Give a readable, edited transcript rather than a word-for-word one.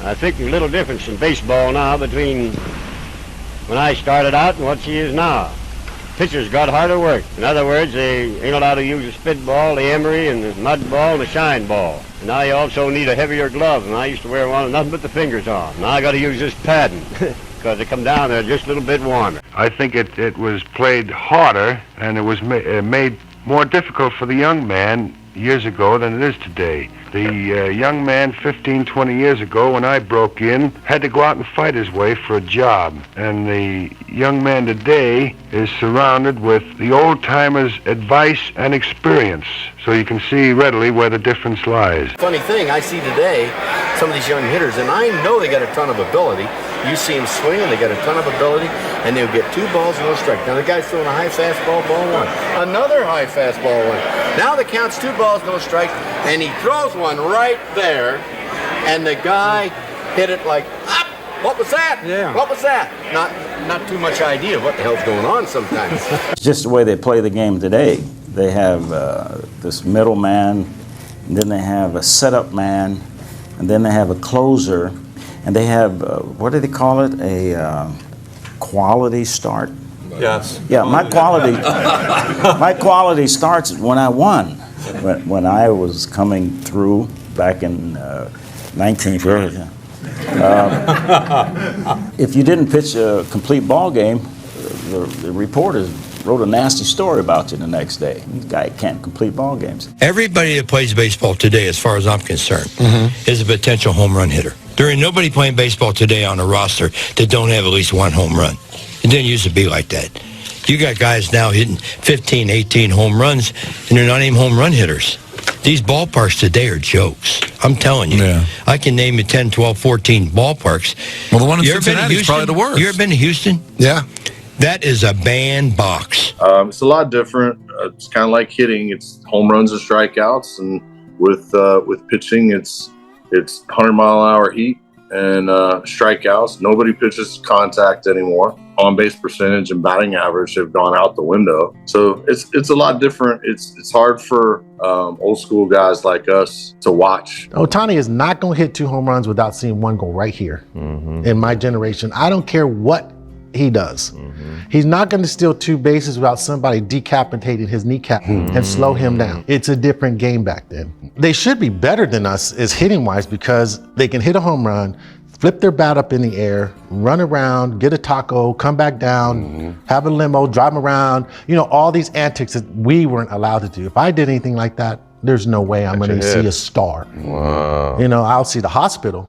I think there's a little difference in baseball now between when I started out and what she is now. Pitchers got harder work. In other words, they ain't allowed to use the spit ball, the emery, and the mud ball, and the shine ball. And now you also need a heavier glove, and I used to wear one with nothing but the fingers on. Now I got to use this padding, because they come down there just a little bit warmer. I think it was played harder, and it was made more difficult for the young man years ago than it is today. The young man 15, 20 years ago, when I broke in, had to go out and fight his way for a job. And the young man today is surrounded with the old-timers' advice and experience. So you can see readily where the difference lies. Funny thing, I see today some of these young hitters, and I know they got a ton of ability. You see them swinging, they got a ton of ability, and they'll get 2 balls, no strike. Now the guy's throwing a high fastball, ball 1. Another high fastball 1. Now the count's 2 balls, no strike, and he throws one right there, and the guy hit it like, up. What was that? Yeah. What was that? Not too much idea what the hell's going on sometimes. It's just the way they play the game today. They have this middle man, and then they have a setup man, and then they have a closer, and they have, what do they call it, a quality start? Yes. Yeah, my quality starts when I won. When I was coming through back in 1940. If you didn't pitch a complete ball game, the reporters wrote a nasty story about you the next day. This guy can't complete ball games. Everybody that plays baseball today, as far as I'm concerned, is a potential home run hitter. There ain't nobody playing baseball today on a roster that don't have at least 1 home run. It didn't used to be like that. You got guys now hitting 15, 18 home runs, and they're not even home run hitters. These ballparks today are jokes. I'm telling you. Yeah. I can name you 10, 12, 14 ballparks. Well, the one in Cincinnati is probably the worst. You ever been to Houston? Yeah. That is a bandbox. It's a lot different. It's kind of like hitting. It's home runs and strikeouts, and with pitching, it's 100-mile-an-hour heat and strikeouts. Nobody pitches contact anymore. On-base percentage and batting average have gone out the window. So it's a lot different. It's hard for old school guys like us to watch. Ohtani is not going to hit 2 home runs without seeing one go right here. In my generation, I don't care what he does. He's not going to steal 2 bases without somebody decapitating his kneecap and slow him down. It's a different game back then. They should be better than us as hitting wise because they can hit a home run, flip their bat up in the air, run around, get a taco, come back down, have a limo, drive them around. You know, all these antics that we weren't allowed to do. If I did anything like that, there's no way I'm going to see a star. Wow. You know, I'll see the hospital.